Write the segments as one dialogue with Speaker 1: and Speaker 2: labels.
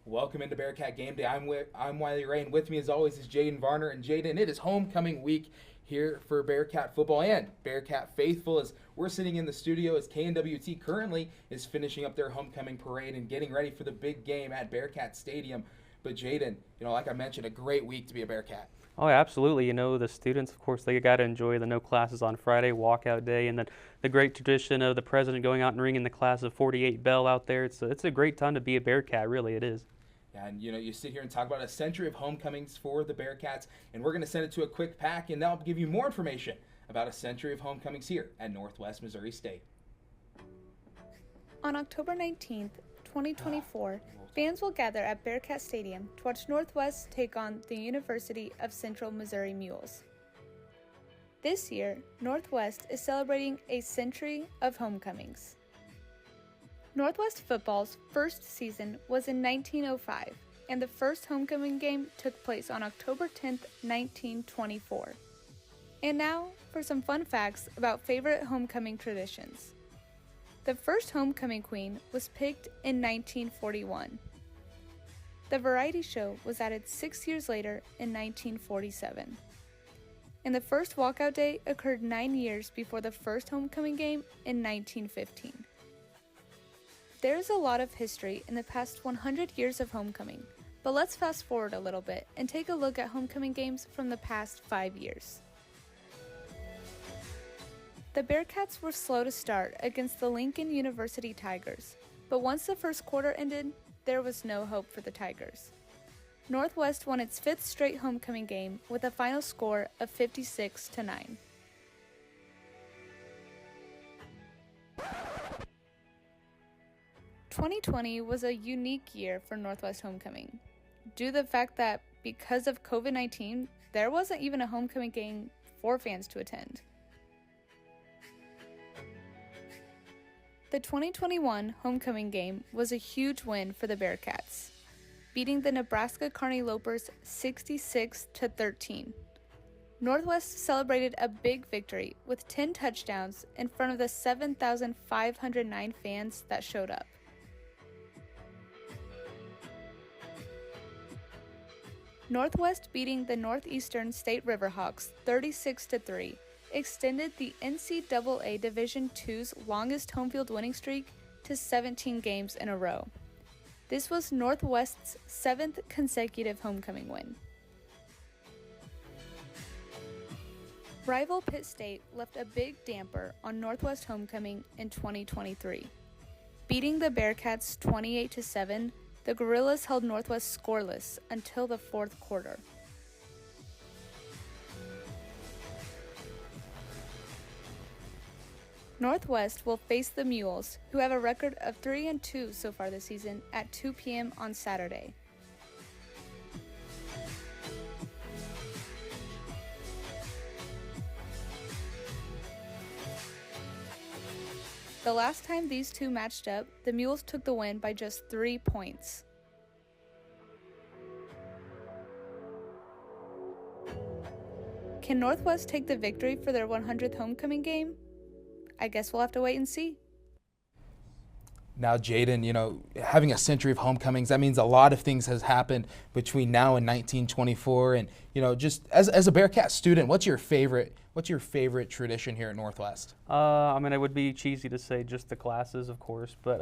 Speaker 1: Welcome into Bearcat Game Day. I'm Wiley Ray, and with me as always is Jaden Varner. And Jaden, it is homecoming week here for Bearcat football and Bearcat faithful as we're sitting in the studio as KNWT currently is finishing up their homecoming parade and getting ready for the big game at Bearcat Stadium. But Jaden, like I mentioned, a great week to be a Bearcat.
Speaker 2: Oh, yeah, absolutely. The students, of course, they got to enjoy the no classes on Friday, walkout day, and then the great tradition of the president going out and ringing the class of 48 bell out there. It's a great time to be a Bearcat, really, it is.
Speaker 1: And, you sit here and talk about a century of homecomings for the Bearcats, and we're going to send it to a quick pack, and that'll give you more information about a century of homecomings here at Northwest Missouri State.
Speaker 3: On October 19th, 2024, fans will gather at Bearcat Stadium to watch Northwest take on the University of Central Missouri Mules. This year, Northwest is celebrating a century of homecomings. Northwest football's first season was in 1905, and the first homecoming game took place on October 10th, 1924. And now for some fun facts about favorite homecoming traditions. The first homecoming queen was picked in 1941. The variety show was added 6 years later in 1947. And the first walkout day occurred 9 years before the first homecoming game in 1915. There is a lot of history in the past 100 years of homecoming, but let's fast forward a little bit and take a look at homecoming games from the past 5 years. The Bearcats were slow to start against the Lincoln University Tigers, but once the first quarter ended, there was no hope for the Tigers. Northwest won its fifth straight homecoming game with a final score of 56-9. "2020 was a unique year for Northwest homecoming, due to the fact that because of COVID-19, there wasn't even a homecoming game for fans to attend. The 2021 homecoming game was a huge win for the Bearcats, beating the Nebraska Kearney Lopers 66-13. Northwest celebrated a big victory with 10 touchdowns in front of the 7,509 fans that showed up. Northwest beating the Northeastern State Riverhawks 36-3 extended the NCAA Division II's longest home field winning streak to 17 games in a row. This was Northwest's 7th consecutive homecoming win. Rival Pitt State left a big damper on Northwest homecoming in 2023. Beating the Bearcats 28-7, the Gorillas held Northwest scoreless until the fourth quarter. Northwest will face the Mules, who have a record of 3-2 so far this season, at 2 p.m. on Saturday. The last time these two matched up, the Mules took the win by just 3 points. Can Northwest take the victory for their 100th homecoming game? I guess we'll have to wait and see.
Speaker 1: Now, Jaden, having a century of homecomings, that means a lot of things has happened between now and 1924. And, just as a Bearcat student, what's your favorite tradition here at Northwest?
Speaker 2: It would be cheesy to say just the classes, of course, but,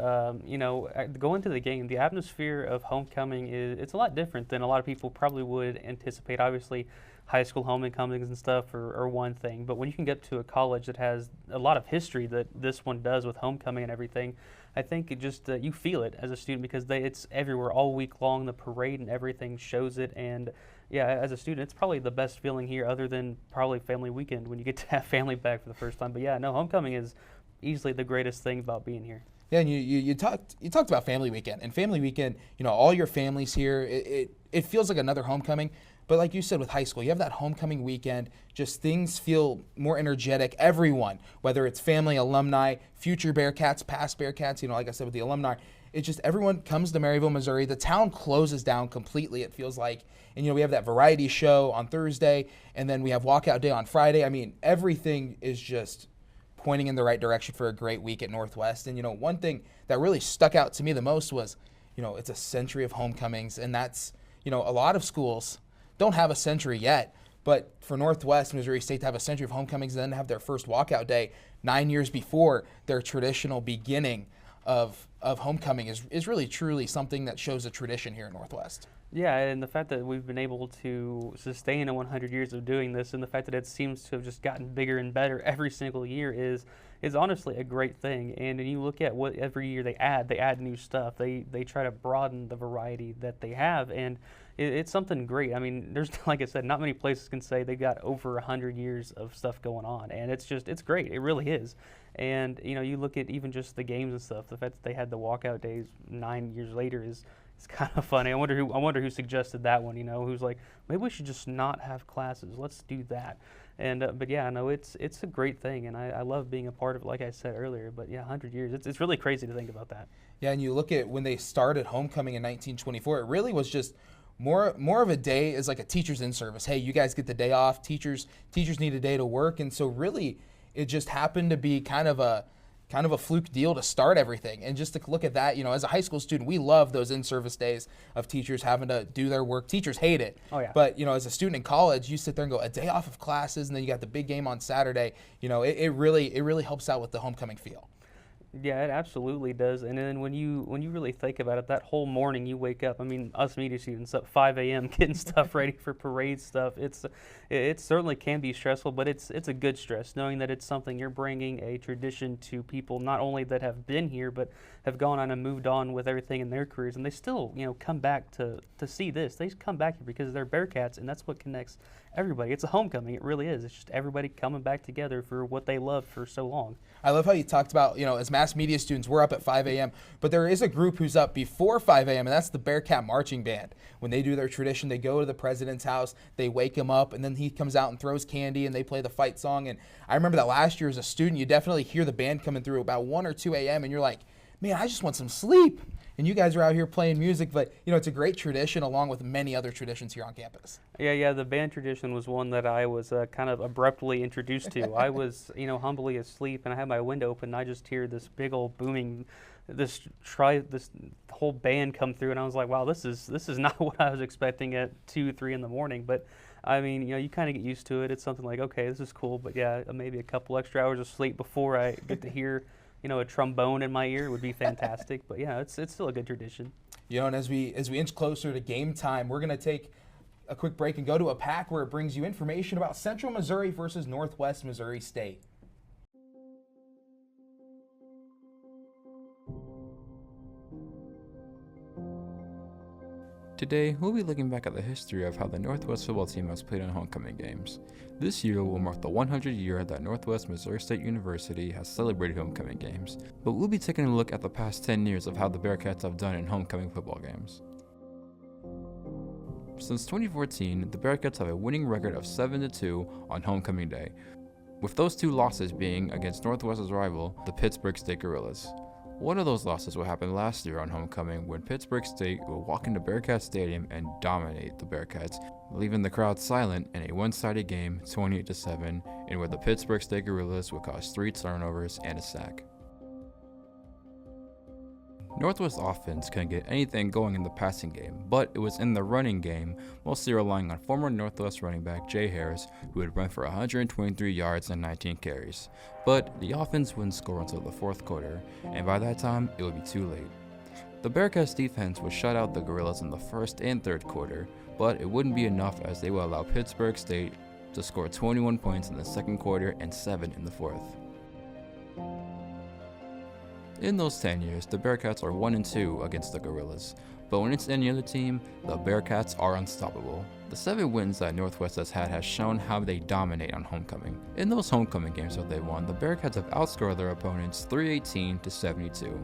Speaker 2: going to the game, the atmosphere of homecoming it's a lot different than a lot of people probably would anticipate. Obviously, high school homecomings and stuff are one thing, but when you can get to a college that has a lot of history that this one does with homecoming and everything, I think it just you feel it as a student because it's everywhere all week long. The parade and everything shows it, and yeah, as a student, it's probably the best feeling here, other than probably family weekend when you get to have family back for the first time. But yeah, no, homecoming is easily the greatest thing about being here.
Speaker 1: Yeah, and you talked about family weekend, and family weekend, all your families here. It feels like another homecoming. But like you said with high school, you have that homecoming weekend, just things feel more energetic. Everyone, whether it's family, alumni, future Bearcats, past Bearcats, like I said with the alumni, it's just everyone comes to Maryville, Missouri. The town closes down completely, it feels like. And, we have that variety show on Thursday, and then we have walkout day on Friday. Everything is just pointing in the right direction for a great week at Northwest. And, one thing that really stuck out to me the most was, it's a century of homecomings, and that's, a lot of schools don't have a century yet. But for Northwest Missouri State to have a century of homecomings and then have their first walkout day 9 years before their traditional beginning of homecoming is really truly something that shows a tradition here in Northwest.
Speaker 2: Yeah, and the fact that we've been able to sustain a 100 years of doing this, and the fact that it seems to have just gotten bigger and better every single year is honestly a great thing. And when you look at what every year they add new stuff. They try to broaden the variety that they have, and it's something great. I mean, there's, like I said, not many places can say they got over 100 years of stuff going on, and it's great. It really is. And you look at even just the games and stuff. The fact that they had the walkout days 9 years later is kind of funny. I wonder who suggested that one. Who's like, maybe we should just not have classes. Let's do that. And but yeah, no, it's a great thing, and I love being a part of it. Like I said earlier, but yeah, 100 years. It's really crazy to think about that.
Speaker 1: Yeah, and you look at when they started homecoming in 1924. It really was just more of a day as like a teacher's in service. Hey, you guys get the day off. Teachers need a day to work, and so really, it just happened to be kind of a fluke deal to start everything. And just to look at that, as a high school student, we love those in-service days of teachers having to do their work. Teachers hate it.
Speaker 2: Oh, yeah.
Speaker 1: But, as a student in college, you sit there and go, a day off of classes, and then you got the big game on Saturday. It really helps out with the homecoming feel.
Speaker 2: Yeah, it absolutely does. And then when you really think about it, that whole morning you wake up. I mean, us media students up 5 a.m. getting stuff ready for parade stuff. It certainly can be stressful, but it's a good stress, knowing that it's something you're bringing a tradition to people not only that have been here, but have gone on and moved on with everything in their careers, and they still come back to see this. They come back here because they're Bearcats, and that's what connects everybody. It's a homecoming. It really is. It's just everybody coming back together for what they loved for so long.
Speaker 1: I love how you talked about, as mass media students, we're up at 5 a.m., but there is a group who's up before 5 a.m., and that's the Bearcat Marching Band. When they do their tradition, they go to the president's house, they wake him up, and then he comes out and throws candy, and they play the fight song. And I remember that last year as a student, you definitely hear the band coming through about 1 or 2 a.m., and you're like, man, I just want some sleep. And you guys are out here playing music, but it's a great tradition along with many other traditions here on campus.
Speaker 2: Yeah, the band tradition was one that I was kind of abruptly introduced to. I was, humbly asleep, and I had my window open, and I just hear this big old booming, this whole band come through, and I was like, wow, this is not what I was expecting at 2, 3 in the morning. But I mean, you kind of get used to it. It's something like, okay, this is cool, but yeah, maybe a couple extra hours of sleep before I get to hear a trombone in my ear would be fantastic. But yeah, it's still a good tradition.
Speaker 1: And as we inch closer to game time, we're going to take a quick break and go to a pack where it brings you information about Central Missouri versus Northwest Missouri State.
Speaker 4: Today, we'll be looking back at the history of how the Northwest football team has played in homecoming games. This year will mark the 100th year that Northwest Missouri State University has celebrated homecoming games, but we'll be taking a look at the past 10 years of how the Bearcats have done in homecoming football games. Since 2014, the Bearcats have a winning record of 7-2 on homecoming day, with those two losses being against Northwest's rival, the Pittsburgh State Gorillas. One of those losses will happen last year on homecoming when Pittsburgh State will walk into Bearcat Stadium and dominate the Bearcats, leaving the crowd silent in a one-sided game 28-7, in where the Pittsburgh State Gorillas would cause 3 turnovers and a sack. Northwest offense couldn't get anything going in the passing game, but it was in the running game, mostly relying on former Northwest running back Jay Harris, who would run for 123 yards and 19 carries. But the offense wouldn't score until the fourth quarter, and by that time, it would be too late. The Bearcats defense would shut out the Gorillas in the first and third quarter, but it wouldn't be enough as they would allow Pittsburgh State to score 21 points in the second quarter and 7 in the fourth. In those 10 years, the Bearcats are 1-2 against the Gorillas, but when it's any other team, the Bearcats are unstoppable. The 7 wins that Northwest has shown how they dominate on homecoming. In those homecoming games that they won, the Bearcats have outscored their opponents 318-72.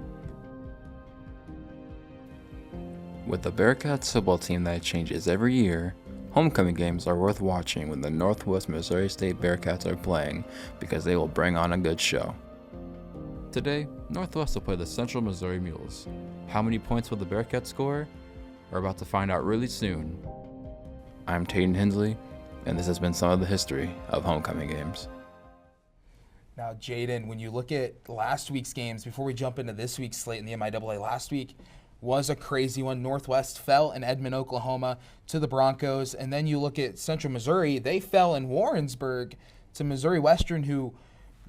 Speaker 4: With the Bearcats football team that changes every year, homecoming games are worth watching when the Northwest Missouri State Bearcats are playing because they will bring on a good show. Today, Northwest will play the Central Missouri Mules. How many points will the Bearcats score? We're about to find out really soon. I'm Jaden Hensley, and this has been some of the history of homecoming games.
Speaker 1: Now, Jaden, when you look at last week's games, before we jump into this week's slate in the MIAA, last week was a crazy one. Northwest fell in Edmond, Oklahoma to the Broncos. And then you look at Central Missouri, they fell in Warrensburg to Missouri Western, who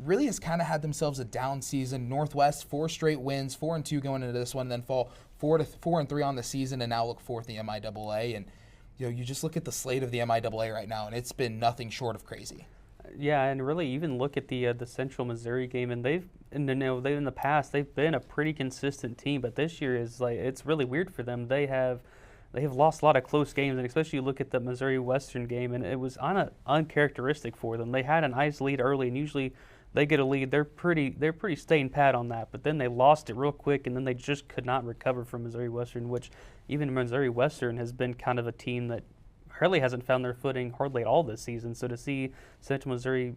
Speaker 1: really has kind of had themselves a down season. Northwest, 4 straight wins, 4-2 going into this one, then fall 4-3 on the season, and now look fourth in the MIAA. And you just look at the slate of the MIAA right now, and it's been nothing short of crazy.
Speaker 2: Yeah, and really even look at the Central Missouri game, and they've in the past they've been a pretty consistent team, but this year is it's really weird for them. They have lost a lot of close games, and especially you look at the Missouri Western game, and it was uncharacteristic for them. They had a nice lead early, and usually they get a lead, they're pretty staying pat on that, but then they lost it real quick, and then they just could not recover from Missouri Western, which even Missouri Western has been kind of a team that hardly hasn't found their footing hardly at all this season. So to see Central Missouri,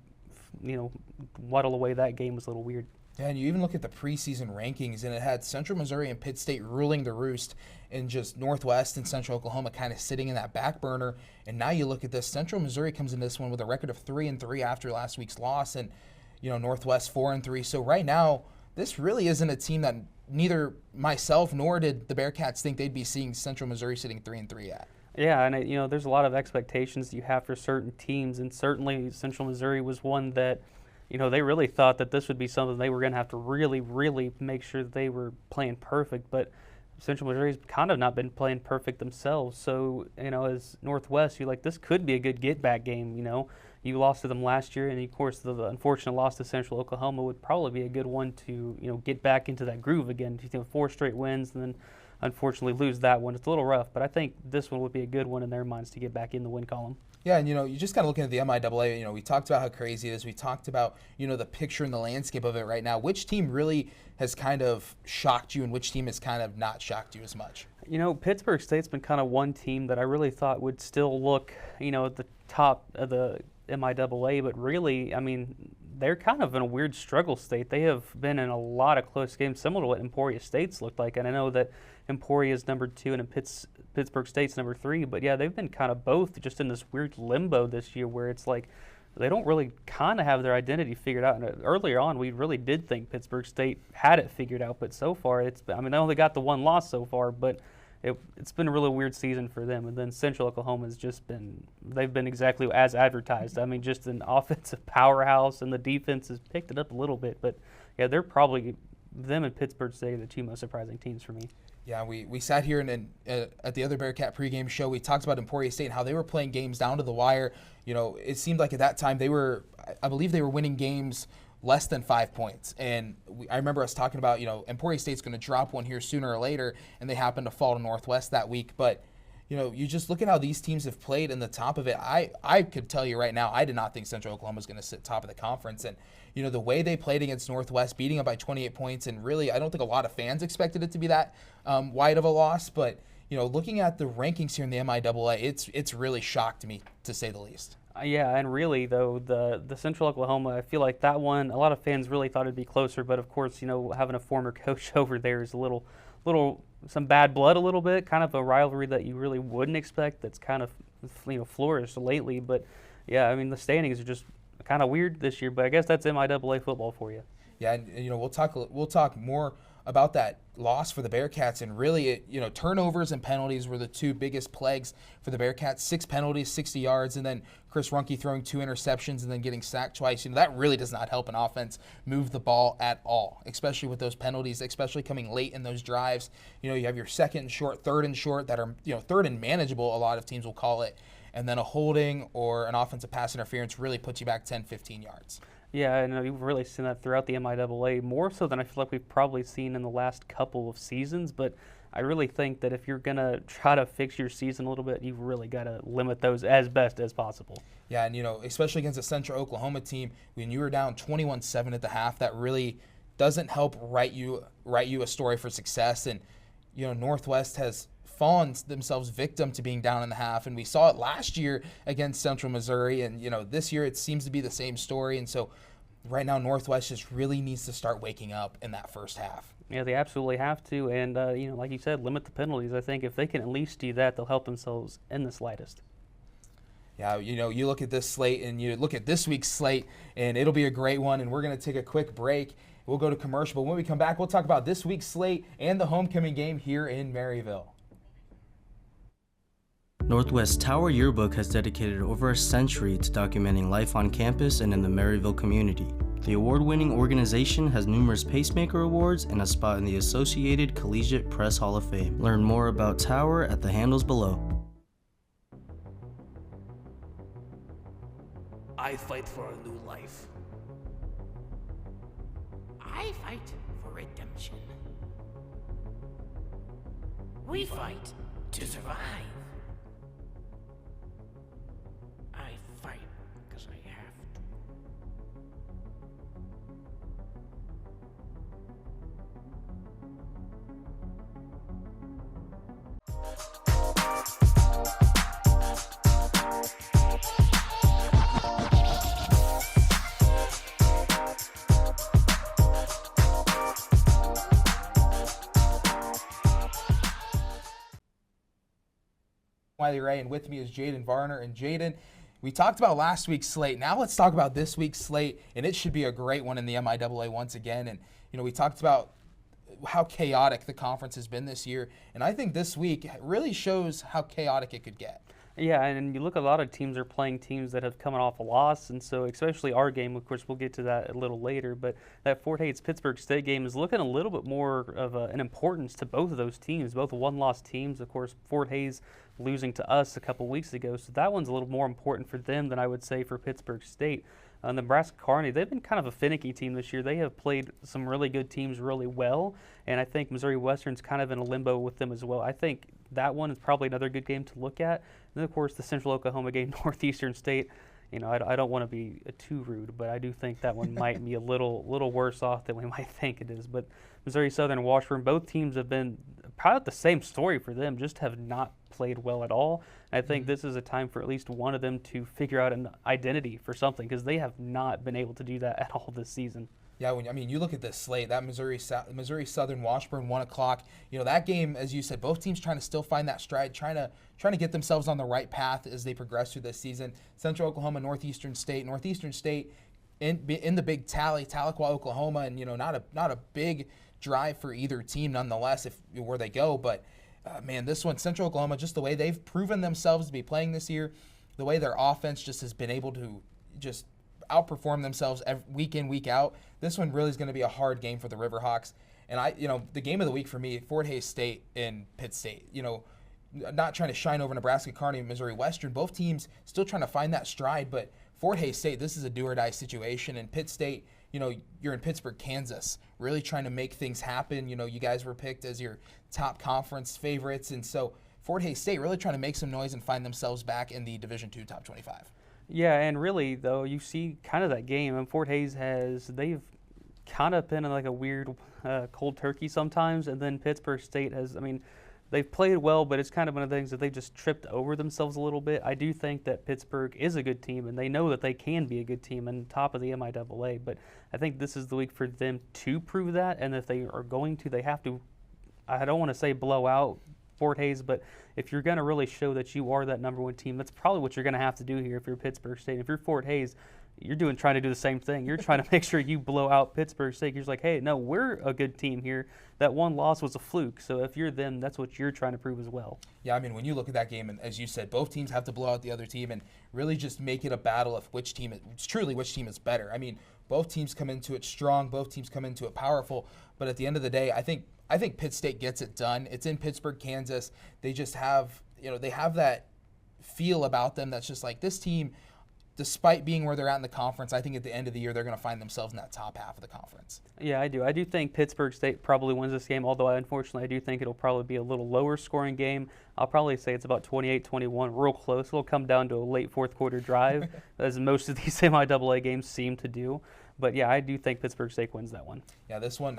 Speaker 2: waddle away that game was a little weird.
Speaker 1: Yeah, and you even look at the preseason rankings, and it had Central Missouri and Pitt State ruling the roost, and just Northwest and Central Oklahoma kind of sitting in that back burner. And now you look at this, Central Missouri comes in this one with a record of 3-3 after last week's loss, and Northwest 4-3. So right now, this really isn't a team that neither myself nor did the Bearcats think they'd be seeing Central Missouri sitting 3-3 at.
Speaker 2: Yeah, and there's a lot of expectations you have for certain teams, and certainly Central Missouri was one that, they really thought that this would be something they were going to have to really, really make sure that they were playing perfect. But Central Missouri's kind of not been playing perfect themselves. So, as Northwest, you're like, this could be a good get-back game. You lost to them last year, and of course the unfortunate loss to Central Oklahoma would probably be a good one to get back into that groove again. 4 straight wins, and then unfortunately lose that one. It's a little rough, but I think this one would be a good one in their minds to get back in the win column.
Speaker 1: Yeah, and you just kind of looking at the MIAA, we talked about how crazy it is. We talked about, the picture and the landscape of it right now. Which team really has kind of shocked you, and which team has kind of not shocked you as much?
Speaker 2: Pittsburgh State's been kind of one team that I really thought would still look, at the top of the MIAA, but really, they're kind of in a weird struggle state. They have been in a lot of close games, similar to what Emporia State's looked like. And I know that Emporia is number 2 and Pittsburgh State's number 3. But yeah, they've been kind of both just in this weird limbo this year where it's like they don't really kind of have their identity figured out. And earlier on, we really did think Pittsburgh State had it figured out. But so far, they only got the one loss so far, but it's been a really weird season for them. And then Central Oklahoma has they've been exactly as advertised. Just an offensive powerhouse, and the defense has picked it up a little bit. But yeah, they're probably, them and Pittsburgh State, are the 2 most surprising teams for me.
Speaker 1: Yeah, we sat here and at the other Bearcat pregame show, we talked about Emporia State and how they were playing games down to the wire. It seemed like at that time I believe they were winning games less than 5 points. And I remember us talking about, Emporia State's going to drop one here sooner or later, and they happened to fall to Northwest that week. But, you just look at how these teams have played in the top of it. I could tell you right now, I did not think Central Oklahoma was going to sit top of the conference. And, the way they played against Northwest, beating them by 28 points, and really I don't think a lot of fans expected it to be that wide of a loss. But, looking at the rankings here in the MIAA, it's really shocked me, to say the least.
Speaker 2: Yeah, and really, though, the Central Oklahoma, I feel like that one, a lot of fans really thought it'd be closer, but of course, having a former coach over there is a little some bad blood a little bit, kind of a rivalry that you really wouldn't expect that's kind of, flourished lately. But, yeah, the standings are just kind of weird this year, but I guess that's MIAA football for you.
Speaker 1: Yeah, and we'll talk more about that loss for the Bearcats, and really, turnovers and penalties were the 2 biggest plagues for the Bearcats. 6 penalties, 60 yards, and then Chris Ruhnke throwing 2 interceptions and then getting sacked twice. That really does not help an offense move the ball at all, especially with those penalties, especially coming late in those drives. You have your 2nd and short, 3rd and short that are, 3rd and manageable, a lot of teams will call it, and then a holding or an offensive pass interference really puts you back 10, 15 yards.
Speaker 2: Yeah, and you've really seen that throughout the MIAA, more so than I feel like we've probably seen in the last couple of seasons. But I really think that if you're going to try to fix your season a little bit, you've really got to limit those as best as possible.
Speaker 1: Yeah, and, especially against a Central Oklahoma team, when you were down 21-7 at the half, that really doesn't help write you a story for success. And, Northwest has fallen themselves victim to being down in the half, and we saw it last year against Central Missouri, and this year it seems to be the same story. And so right now Northwest just really needs to start waking up in that first half.
Speaker 2: Yeah, they absolutely have to, and like you said, limit the penalties. I think if they can at least do that, they'll help themselves in the slightest.
Speaker 1: Yeah, you look at this slate and you look at this week's slate, and it'll be a great one. And we're going to take a quick break. We'll go to commercial, but when we come back, we'll talk about this week's slate and the homecoming game here in Maryville.
Speaker 5: Northwest Tower Yearbook has dedicated over a century to documenting life on campus and in the Maryville community. The award-winning organization has numerous Pacemaker Awards and a spot in the Associated Collegiate Press Hall of Fame. Learn more about Tower at the handles below.
Speaker 6: I fight for a new life. I fight for redemption. We fight to survive. I fight because I have to.
Speaker 1: Wiley Ray, and with me is Jaden Varner. And Jaden, we talked about last week's slate. Now let's talk about this week's slate, and it should be a great one in the MIAA once again. And, we talked about how chaotic the conference has been this year, and I think this week really shows how chaotic it could get.
Speaker 2: Yeah, and you look, a lot of teams are playing teams that have coming off a loss, and so especially our game, of course, we'll get to that a little later, but that Fort Hays-Pittsburgh State game is looking a little bit more of an importance to both of those teams, both one-loss teams. Of course, Fort Hays losing to us a couple weeks ago, so that one's a little more important for them than I would say for Pittsburgh State. Nebraska Kearney, they've been kind of a finicky team this year. They have played some really good teams really well, and I think Missouri Western's kind of in a limbo with them as well. I think that one is probably another good game to look at. And then, of course, the Central Oklahoma game, Northeastern State. I don't want to be too rude, but I do think that one might be a little worse off than we might think it is. But Missouri Southern and Washburn, both teams have been probably the same story for them, just have not played well at all. And I think this is a time for at least one of them to figure out an identity for something, because they have not been able to do that at all this season.
Speaker 1: Yeah, you look at this slate, that Missouri Southern Washburn 1 o'clock. That game, as you said, both teams trying to still find that stride, trying to get themselves on the right path as they progress through this season. Central Oklahoma, Northeastern State in the big tally, Tahlequah, Oklahoma, and not a big drive for either team nonetheless where they go. But man, this one, Central Oklahoma, just the way they've proven themselves to be playing this year, the way their offense just has been able to just outperform themselves week in, week out. This one really is going to be a hard game for the Riverhawks. And the game of the week for me, Fort Hays State and Pitt State. Not trying to shine over Nebraska Kearney and Missouri Western. Both teams still trying to find that stride, but Fort Hays State, this is a do-or-die situation. And Pitt State, you're in Pittsburgh, Kansas, really trying to make things happen. You guys were picked as your top conference favorites, and so Fort Hays State really trying to make some noise and find themselves back in the Division II top 25.
Speaker 2: Yeah, and really, though, you see kind of that game, and Fort Hays they've kind of been in like a weird cold turkey sometimes, and then Pittsburgh State they've played well, but it's kind of one of the things that they've just tripped over themselves a little bit. I do think that Pittsburgh is a good team, and they know that they can be a good team and top of the MIAA, but I think this is the week for them to prove that, and if they are going to, they have to, I don't want to say blow out Fort Hays, but if you're going to really show that you are that number one team, that's probably what you're going to have to do here if you're Pittsburgh State. If you're Fort Hays, you're trying to do the same thing. You're trying to make sure you blow out Pittsburgh State. You're just like, hey, no, we're a good team here. That one loss was a fluke. So if you're them, that's what you're trying to prove as well.
Speaker 1: Yeah, when you look at that game, and as you said, both teams have to blow out the other team and really just make it a battle of which team is better. Both teams come into it strong. Both teams come into it powerful. But at the end of the day, I think Pitt State gets it done. It's in Pittsburgh, Kansas. They just have, they have that feel about them that's just like this team, despite being where they're at in the conference, I think at the end of the year they're going to find themselves in that top half of the conference.
Speaker 2: Yeah, I do. I do think Pittsburgh State probably wins this game, although unfortunately I do think it'll probably be a little lower scoring game. I'll probably say it's about 28-21, real close. It'll come down to a late fourth quarter drive, as most of these MIAA games seem to do. But yeah, I do think Pittsburgh State wins that one.
Speaker 1: Yeah, this one,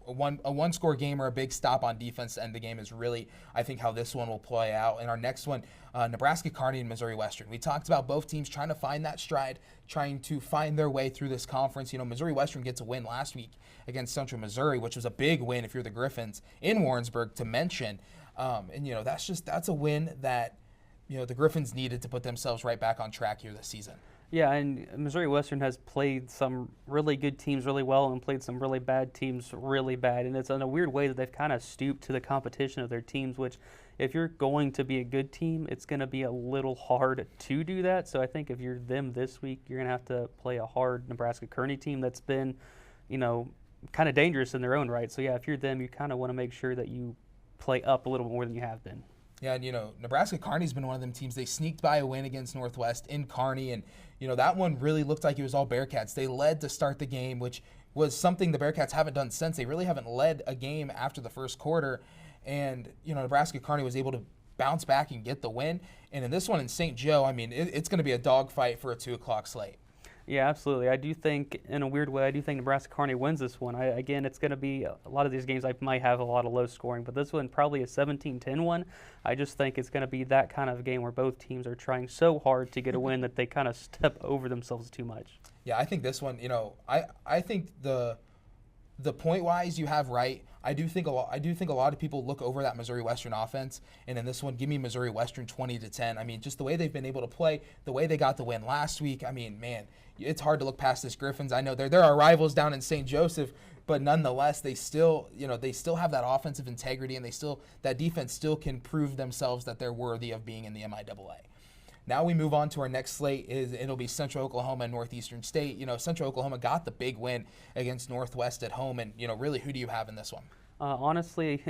Speaker 1: a one-score game or a big stop on defense to end the game is really, I think, how this one will play out. And our next one, Nebraska Kearney and Missouri Western. We talked about both teams trying to find that stride, trying to find their way through this conference. Missouri Western gets a win last week against Central Missouri, which was a big win if you're the Griffins in Warrensburg to mention. That's a win that the Griffins needed to put themselves right back on track here this season.
Speaker 2: Yeah, and Missouri Western has played some really good teams really well and played some really bad teams really bad. And it's in a weird way that they've kind of stooped to the competition of their teams, which if you're going to be a good team, it's going to be a little hard to do that. So I think if you're them this week, you're going to have to play a hard Nebraska Kearney team that's been, kind of dangerous in their own right. So yeah, if you're them, you kind of want to make sure that you play up a little more than you have been.
Speaker 1: Yeah, and Nebraska Kearney's been one of them teams. They sneaked by a win against Northwest in Kearney, and that one really looked like it was all Bearcats. They led to start the game, which was something the Bearcats haven't done since. They really haven't led a game after the first quarter, and Nebraska Kearney was able to bounce back and get the win. And in this one in St. Joe, it's going to be a dogfight for a 2:00 slate.
Speaker 2: Yeah, absolutely. I do think, in a weird way, Nebraska Kearney wins this one. Again, it's going to be a lot of these games I might have a lot of low scoring, but this one probably a 17-10 one. I just think it's going to be that kind of game where both teams are trying so hard to get a win that they kind of step over themselves too much.
Speaker 1: Yeah, I think this one, I think the point wise you have right. I do think a lot of people look over that Missouri Western offense, and in this one, give me Missouri Western 20-10. Just the way they've been able to play, the way they got the win last week. Man, it's hard to look past this Griffins. I know there are rivals down in St. Joseph, but nonetheless, they still have that offensive integrity, and that defense still can prove themselves that they're worthy of being in the MIAA. Now we move on to our next slate. It'll be Central Oklahoma and Northeastern State. Central Oklahoma got the big win against Northwest at home, and really, who do you have in this one?
Speaker 2: Honestly,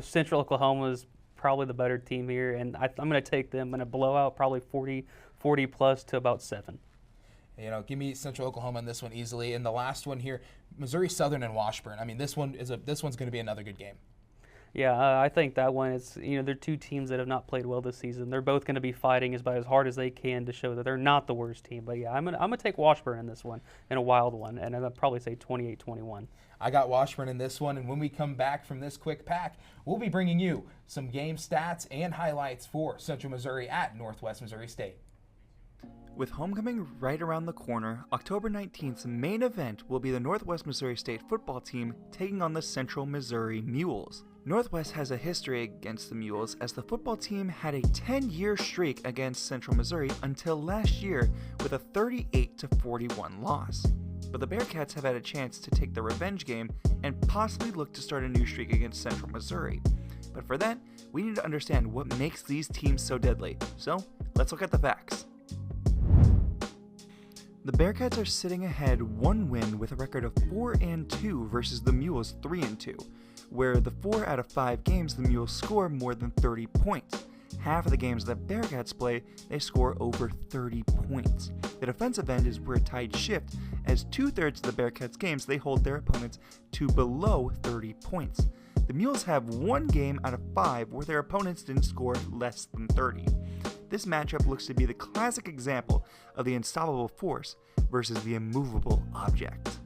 Speaker 2: Central Oklahoma is probably the better team here, and I'm going to take them in a blowout, probably 40 plus to about 7.
Speaker 1: Give me Central Oklahoma in this one easily. And the last one here, Missouri Southern and Washburn. this one's going to be another good game.
Speaker 2: Yeah, I think that one is, they're two teams that have not played well this season. They're both going to be fighting about as hard as they can to show that they're not the worst team. But yeah, I'm gonna take Washburn in this one, in a wild one, and I'll probably say 28-21.
Speaker 1: I got Washburn in this one, and when we come back from this quick pack, we'll be bringing you some game stats and highlights for Central Missouri at Northwest Missouri State.
Speaker 7: With homecoming right around the corner, October 19th's main event will be the Northwest Missouri State football team taking on the Central Missouri Mules. Northwest has a history against the Mules, as the football team had a 10-year streak against Central Missouri until last year with a 38-41 loss. But the Bearcats have had a chance to take the revenge game and possibly look to start a new streak against Central Missouri. But for that, we need to understand what makes these teams so deadly. So, let's look at the facts. The Bearcats are sitting ahead 1 win with a record of 4-2 versus the Mules 3-2, where the 4 out of 5 games the Mules score more than 30 points. Half of the games that Bearcats play, they score over 30 points. The defensive end is where tides shift, as 2/3 of the Bearcats games they hold their opponents to below 30 points. The Mules have 1 game out of 5 where their opponents didn't score less than 30. This matchup looks to be the classic example of the unstoppable force versus the immovable object.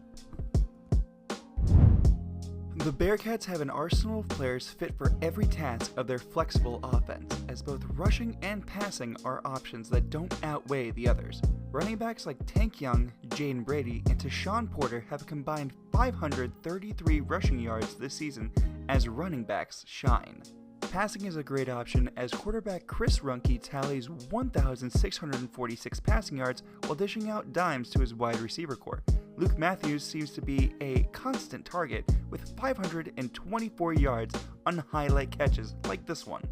Speaker 7: The Bearcats have an arsenal of players fit for every task of their flexible offense, as both rushing and passing are options that don't outweigh the others. Running backs like Tank Young, Jaden Brady, and Tashawn Porter have combined 533 rushing yards this season as running backs shine. Passing is a great option, as quarterback Chris Ruhnke tallies 1,646 passing yards while dishing out dimes to his wide receiver corps. Luke Matthews seems to be a constant target with 524 yards on highlight catches like this one.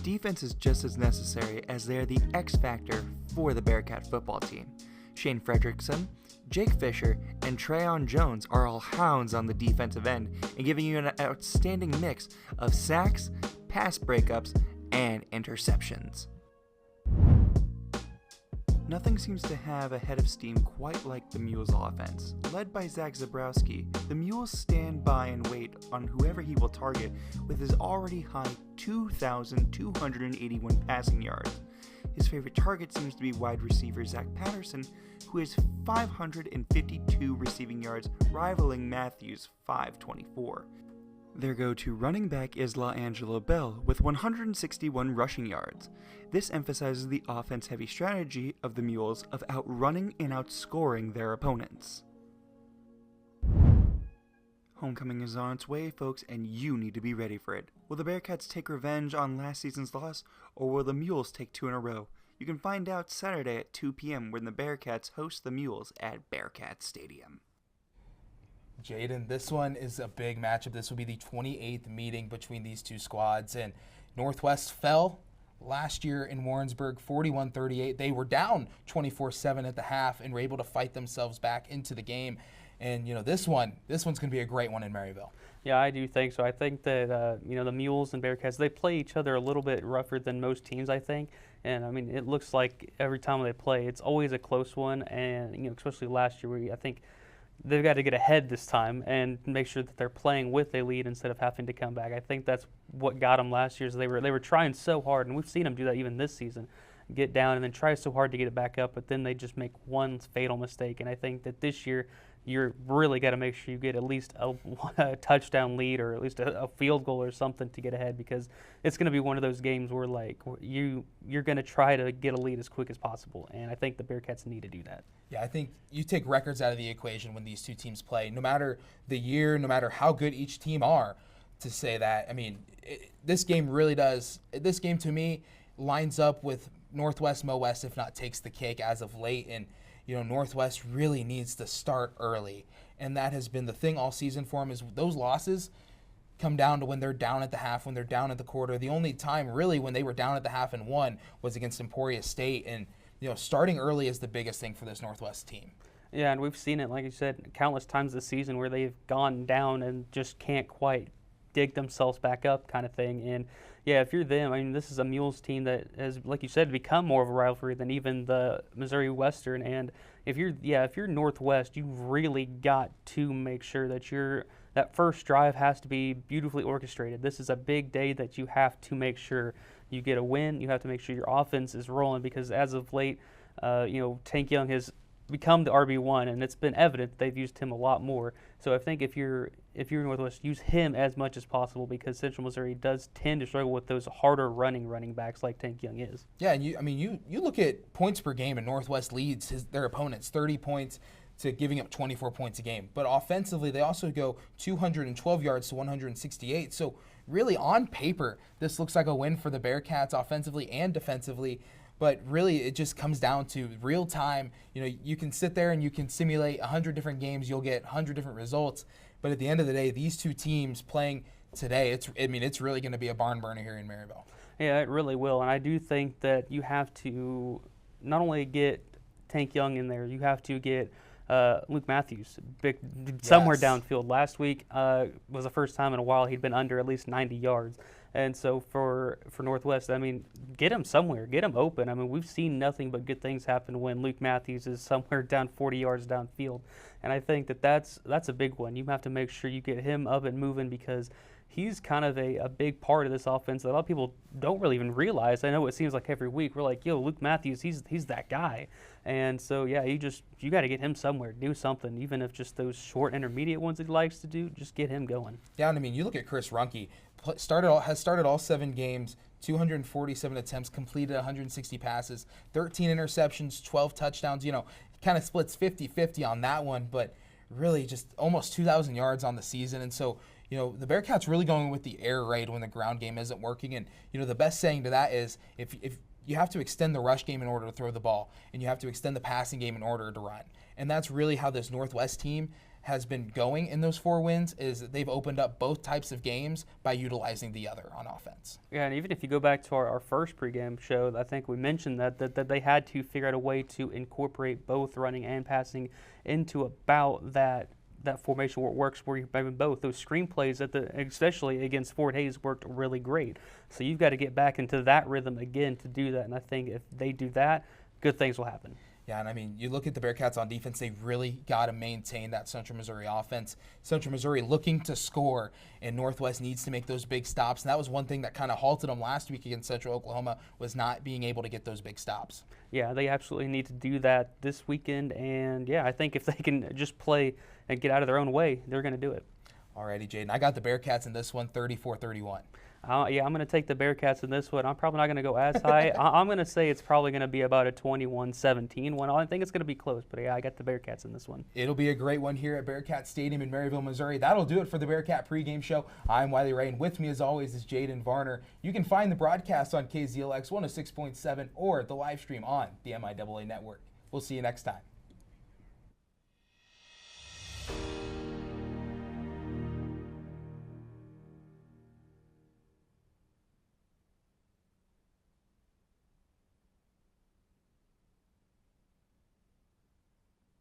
Speaker 7: Defense is just as necessary, as they are the X factor for the Bearcat football team. Shane Fredrickson, Jake Fisher, and Trayon Jones are all hounds on the defensive end and giving you an outstanding mix of sacks, pass breakups, and interceptions. Nothing seems to have a head of steam quite like the Mules offense. Led by Zach Zabrowski, the Mules stand by and wait on whoever he will target with his already high 2,281 passing yards. His favorite target seems to be wide receiver Zach Patterson, who has 552 receiving yards, rivaling Matthews' 524. Their go-to running back is LaAngelo Bell with 161 rushing yards. This emphasizes the offense-heavy strategy of the Mules of outrunning and outscoring their opponents. Homecoming is on its way, folks, and you need to be ready for it. Will the Bearcats take revenge on last season's loss, or will the Mules take 2 in a row? You can find out Saturday at 2 p.m. when the Bearcats host the Mules at Bearcat Stadium.
Speaker 1: Jaden, this one is a big matchup. This will be the 28th meeting between these two squads, and Northwest fell last year in Warrensburg 41-38. They were down 24-7 at the half and were able to fight themselves back into the game. And, this one's going to be a great one in Maryville.
Speaker 2: Yeah, I do think so. I think that, the Mules and Bearcats, they play each other a little bit rougher than most teams, I think. And, it looks like every time they play, it's always a close one. And, especially last year, where I think they've got to get ahead this time and make sure that they're playing with a lead instead of having to come back. I think that's what got them last year. Is they were trying so hard, and we've seen them do that even this season, get down and then try so hard to get it back up, but then they just make one fatal mistake. And I think that this year you're really got to make sure you get at least a touchdown lead or at least a field goal or something to get ahead, because it's going to be one of those games where you're going to try to get a lead as quick as possible, and I think the Bearcats need to do that.
Speaker 1: Yeah, I think you take records out of the equation when these two teams play, no matter the year, no matter how good each team are, to say that. This game really does. This game, to me, lines up with Northwest, Mo-West, if not takes the cake as of late. And, Northwest really needs to start early. And that has been the thing all season for them, is those losses come down to when they're down at the half, when they're down at the quarter. The only time, really, when they were down at the half and won was against Emporia State. And, starting early is the biggest thing for this Northwest team.
Speaker 2: Yeah, and we've seen it, like you said, countless times this season where they've gone down and just can't quite dig themselves back up kind of thing. And, yeah, if you're them, this is a Mules team that has, like you said, become more of a rivalry than even the Missouri Western. And if you're Northwest, you've really got to make sure that that first drive has to be beautifully orchestrated. This is a big day that you have to make sure you get a win. You have to make sure your offense is rolling, because as of late, Tank Young has become the RB1, and it's been evident they've used him a lot more. So I think if you're Northwest, use him as much as possible, because Central Missouri does tend to struggle with those harder running backs like Tank Young is.
Speaker 1: Yeah, and you look at points per game, and Northwest leads their opponents 30 points to giving up 24 points a game. But offensively, they also go 212 yards to 168. So really, on paper, this looks like a win for the Bearcats offensively and defensively. But really, it just comes down to real time. You can sit there and you can simulate 100 different games. You'll get 100 different results. But at the end of the day, these two teams playing today, it's really going to be a barn burner here in Maryville.
Speaker 2: Yeah, it really will. And I do think that you have to not only get Tank Young in there, you have to get Luke Matthews somewhere downfield. Last week was the first time in a while he'd been under at least 90 yards. And so for Northwest, get him somewhere, get him open. We've seen nothing but good things happen when Luke Matthews is somewhere down 40 yards downfield. And I think that's a big one. You have to make sure you get him up and moving, because he's kind of a big part of this offense that a lot of people don't really even realize. I know it seems like every week we're like, Luke Matthews, he's that guy. And so, yeah, you got to get him somewhere, do something, even if just those short intermediate ones that he likes to do, just get him going.
Speaker 1: Yeah, and you look at Chris Ruhnke, has started all 7 games, 247 attempts, completed 160 passes, 13 interceptions, 12 touchdowns. Kind of splits 50-50 on that one, but really just almost 2,000 yards on the season. And so, the Bearcats really going with the air raid when the ground game isn't working. And, the best saying to that is if you have to extend the rush game in order to throw the ball, and you have to extend the passing game in order to run. And that's really how this Northwest team has been going in those 4 wins, is that they've opened up both types of games by utilizing the other on offense.
Speaker 2: Yeah, and even if you go back to our first pregame show, I think we mentioned that they had to figure out a way to incorporate both running and passing into about that formation where it works, where you're having both. Those screenplays, especially against Fort Hays, worked really great. So you've got to get back into that rhythm again to do that, and I think if they do that, good things will happen.
Speaker 1: Yeah, and you look at the Bearcats on defense, they've really got to maintain that Central Missouri offense. Central Missouri looking to score, and Northwest needs to make those big stops. And that was one thing that kind of halted them last week against Central Oklahoma, was not being able to get those big stops.
Speaker 2: Yeah, they absolutely need to do that this weekend. And, yeah, I think if they can just play and get out of their own way, they're going to do it.
Speaker 1: Alrighty, Jaden. I got the Bearcats in this one, 34-31.
Speaker 2: Yeah, I'm going to take the Bearcats in this one. I'm probably not going to go as high. I'm going to say it's probably going to be about a 21-17 one. I think it's going to be close, but yeah, I got the Bearcats in this one.
Speaker 1: It'll be a great one here at Bearcat Stadium in Maryville, Missouri. That'll do it for the Bearcat pregame show. I'm Wiley Ray, and with me as always is Jaden Varner. You can find the broadcast on KZLX 106.7 or the live stream on the MIAA network. We'll see you next time.